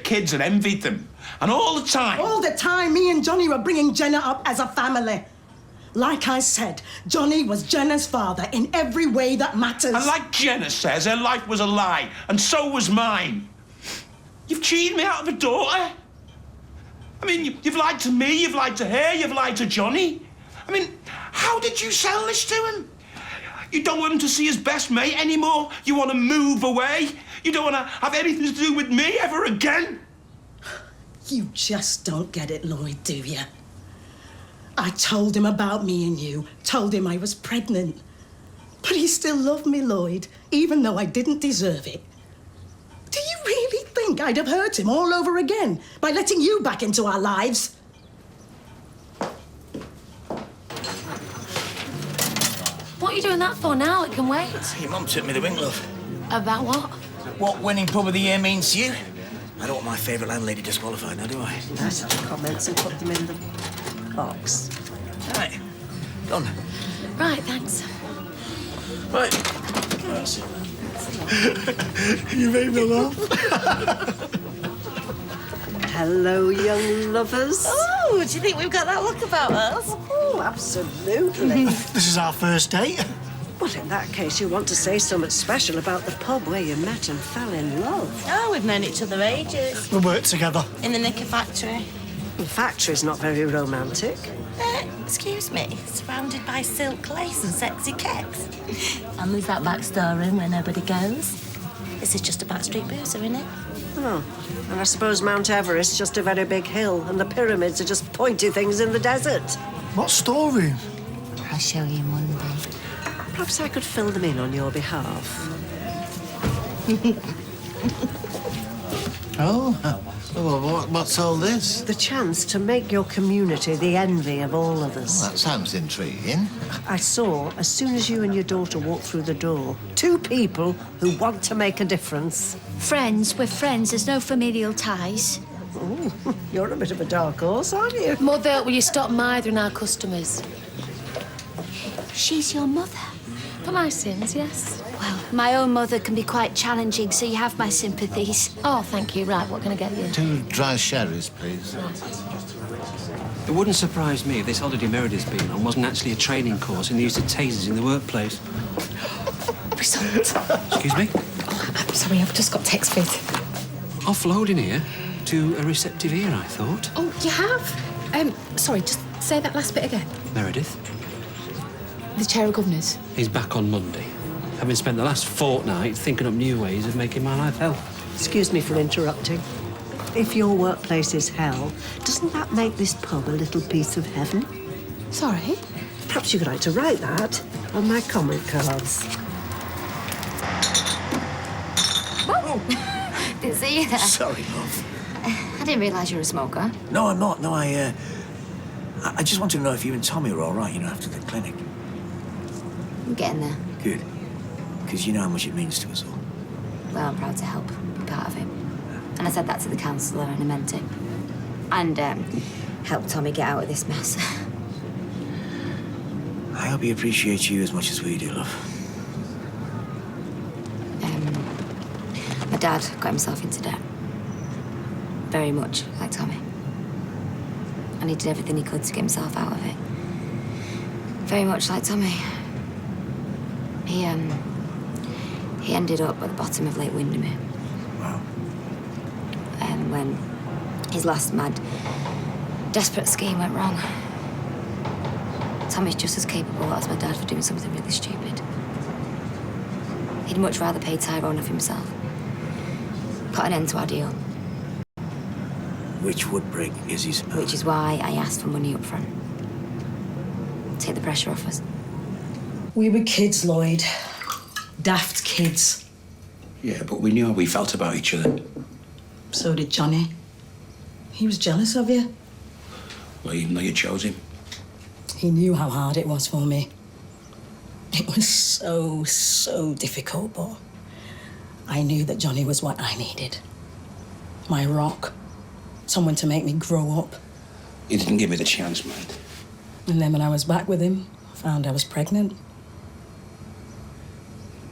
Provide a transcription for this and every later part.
kids and envied them. And all the time... All the time, me and Johnny were bringing Jenna up as a family. Like I said, Johnny was Jenna's father in every way that matters. And like Jenna says, her life was a lie, and so was mine. You've cheated me out of a daughter. I mean, you've lied to me, you've lied to her, you've lied to Johnny. I mean, how did you sell this to him? You don't want him to see his best mate anymore? You want to move away? You don't want to have anything to do with me ever again? You just don't get it, Lloyd, do you? I told him about me and you, told him I was pregnant. But he still loved me, Lloyd, even though I didn't deserve it. Do you really think I'd have hurt him all over again by letting you back into our lives? What are you doing that for now? It can wait. Your mum took me to wink, love. About what? What winning pub of the year means to you? I don't want my favourite landlady disqualified now, do I? No such comments and put them in the box. Right. Done. Right, thanks. Right. You made me laugh. Hello, young lovers. Oh, do you think we've got that look about us? Oh, absolutely. This is our first date. Well, in that case, you want to say something special about the pub where you met and fell in love. Oh, we've known each other ages. We work together. In the knicker factory. The factory's not very romantic. Excuse me, surrounded by silk lace and sexy cakes. And there's that back storeroom where nobody goes. This is just a backstreet boozer, isn't it? Oh, and I suppose Mount Everest's just a very big hill and the pyramids are just pointy things in the desert. What storeroom? I'll show you Monday. Perhaps I could fill them in on your behalf. What's all this? The chance to make your community the envy of all of us. Well, that sounds intriguing. I saw, as soon as you and your daughter walked through the door, two people who want to make a difference. Friends, we're friends. There's no familial ties. Ooh, you're a bit of a dark horse, aren't you? Mother, will you stop mithering our customers? She's your mother? For my sins, yes. Well, my own mother can be quite challenging, so you have my sympathies. Oh, thank you. Right, what can I get you? 2 dry sherries, please. It wouldn't surprise me if this holiday Meredith's been on wasn't actually a training course in the use of tasers in the workplace. Result. Excuse me? Oh, I'm sorry, I've just got text feed. Offloading here to a receptive ear, I thought. Oh, you have? Sorry, just say that last bit again. Meredith, The chair of governors. he's back on Monday, having spent the last fortnight thinking up new ways of making my life hell. Excuse me for interrupting. If your workplace is hell, doesn't that make this pub a little piece of heaven? Sorry? Perhaps you could like to write that on my comment cards. Whoa! Didn't see you there. Sorry, love. I didn't realise you were a smoker. No, I'm not. No, I just wanted to know if you and Tommy were all right, after the clinic. I'm getting there. Good. Because you know how much it means to us all. Well, I'm proud to help be part of it. And I said that to the counsellor, and I meant it. And help Tommy get out of this mess. I hope he appreciates you as much as we do, love. My dad got himself into debt. Very much like Tommy. And he did everything he could to get himself out of it. Very much like Tommy. He ended up at the bottom of Lake Windermere. Wow. When his last mad, desperate scheme went wrong. Tommy's just as capable as my dad for doing something really stupid. He'd much rather pay Tyrone off himself. Put an end to our deal. Which would break Izzy's heart. Which is why I asked for money up front. Take the pressure off us. We were kids, Lloyd. Daft kids. Yeah, but we knew how we felt about each other. So did Johnny. He was jealous of you. Well, even though you chose him. He knew how hard it was for me. It was so difficult, but I knew that Johnny was what I needed. My rock. Someone to make me grow up. He didn't give me the chance, mate. And then when I was back with him, I found I was pregnant.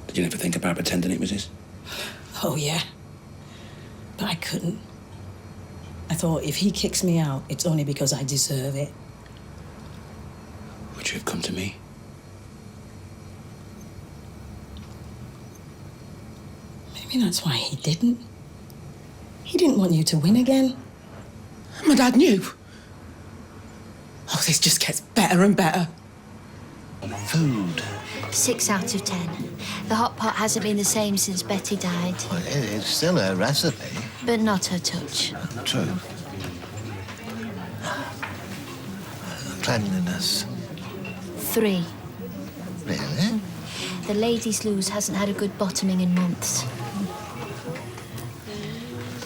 Did you never think about pretending it was his? Oh, yeah. But I couldn't. I thought if he kicks me out, it's only because I deserve it. Would you have come to me? Maybe that's why he didn't. He didn't want you to win again. My dad knew. Oh, this just gets better and better. Food. 6 out of 10. The hot pot hasn't been the same since Betty died. Well, it's still a recipe. But not her touch. True. Cleanliness. 3. Really? The ladies' loos hasn't had a good bottoming in months.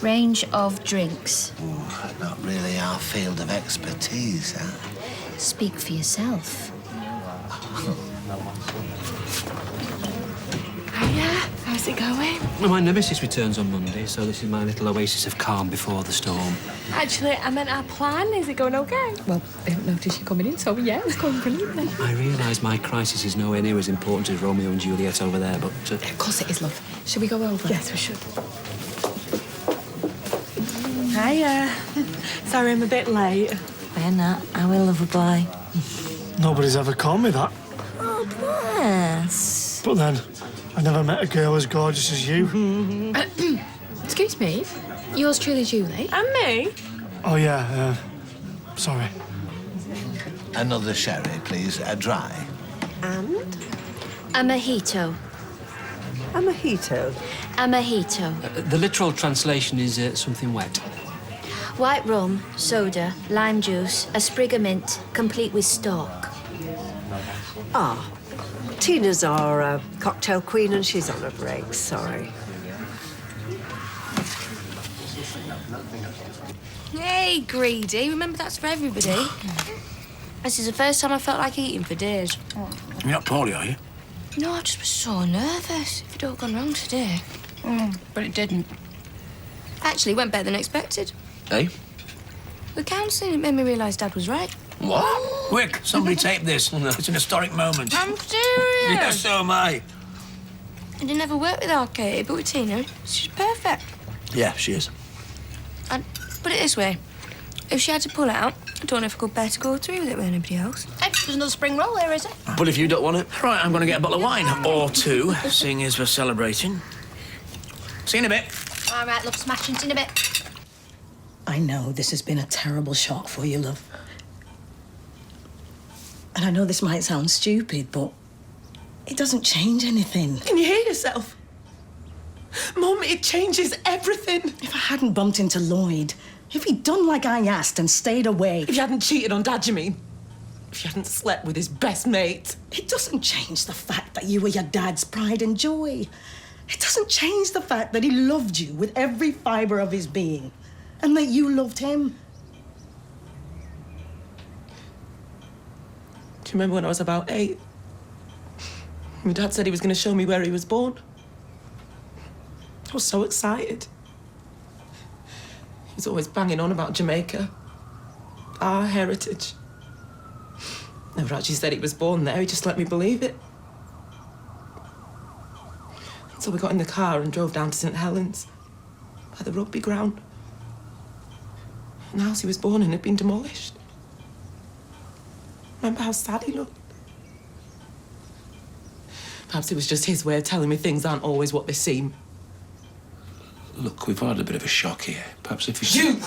Range of drinks. Ooh, not really our field of expertise, huh? Speak for yourself. Hiya, how's it going? Well, my nemesis returns on Monday, so this is my little oasis of calm before the storm. Actually, I meant our plan. Is it going okay? Well, I haven't noticed you coming in, so yeah, it's going brilliantly. I realise my crisis is nowhere near as important as Romeo and Juliet over there, but... Of course it is, love. Shall we go over? Yes, we should. Hiya. Sorry I'm a bit late. Bear not. I will love a boy. Nobody's ever called me that. Oh, bless. But then, I never met a girl as gorgeous as you. Excuse me? Yours truly, Julie? And me? Oh, yeah, sorry. Another sherry, please. A dry. And A mojito. a mojito. A mojito. The literal translation is something wet. White rum, soda, lime juice, a sprig of mint, complete with stalk. Ah, Tina's our cocktail queen and she's on a break, sorry. Hey, greedy. Remember, that's for everybody. This is the first time I felt like eating for days. You're not poorly, are you? No, I just was so nervous. If it all gone wrong today. But it didn't. Actually, it went better than expected. Hey? The counselling, it made me realise Dad was right. What? Quick, somebody tape this. It's an historic moment. I'm serious. Yeah, so am I. I didn't ever work with Katie, but with Tina, she's perfect. Yeah, she is. And put it this way, if she had to pull out, I don't know if I could bear to go through with it with anybody else. Hey, there's another spring roll here, is it? But if you don't want it... Right, I'm going to get a bottle of wine. Or 2, seeing as we're celebrating. See you in a bit. All right, love, smashing in a bit. I know this has been a terrible shock for you, love. And I know this might sound stupid, but it doesn't change anything. Can you hear yourself? Mum, it changes everything. If I hadn't bumped into Lloyd, if he'd done like I asked and stayed away... If you hadn't cheated on Dad, you mean? If you hadn't slept with his best mate? It doesn't change the fact that you were your dad's pride and joy. It doesn't change the fact that he loved you with every fibre of his being and that you loved him. Do you remember when I was about 8? My dad said he was going to show me where he was born. I was so excited. He was always banging on about Jamaica, our heritage. Never actually said he was born there, he just let me believe it. So we got in the car and drove down to St Helens, by the rugby ground. And the house he was born in had been demolished. Remember how sad he looked? Perhaps it was just his way of telling me things aren't always what they seem. Look, we've had a bit of a shock here. Perhaps if we... You!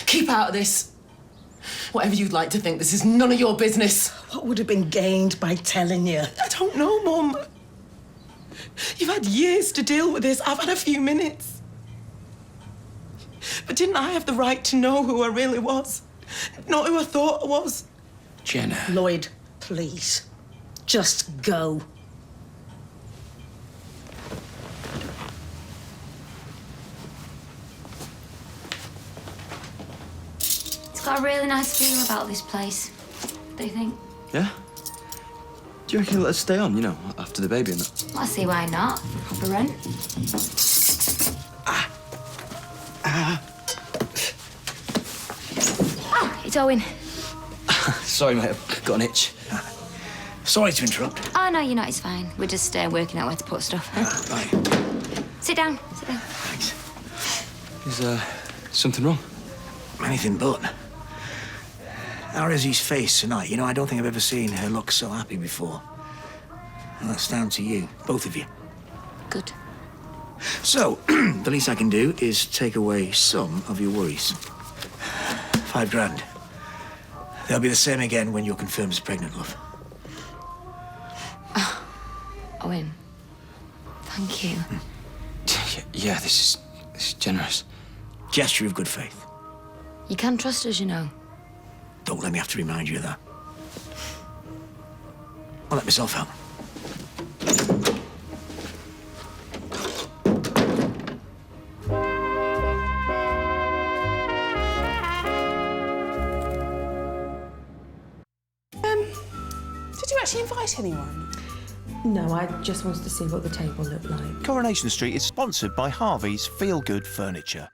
Keep out of this! Whatever you'd like to think, this is none of your business. What would have been gained by telling you? I don't know, Mum. You've had years to deal with this. I've had a few minutes. But didn't I have the right to know who I really was? Not who I thought I was? Jenna. Lloyd, please. Just go. It's got a really nice feel about this place. Do you think? Yeah? Do you reckon he'll let us stay on, you know, after the baby and that? I see why not. For rent. Oh, it's Owen. Sorry, mate, I've got an itch. Sorry to interrupt. Oh, no, you're not. It's fine. We're just working out where to put stuff. Right. Sit down. Sit down. Thanks. Is something wrong? Anything but. Arizy's face tonight, you know, I don't think I've ever seen her look so happy before. Well, that's down to you, both of you. Good. So, the least I can do is take away some of your worries. 5 grand. They'll be the same again when you're confirmed as pregnant, love. Owen, thank you. Yeah, this is generous. Gesture of good faith. You can trust us, you know. Don't let me have to remind you of that. I'll let myself out. Did you actually invite anyone? No, I just wanted to see what the table looked like. Coronation Street is sponsored by Harvey's Feel Good Furniture.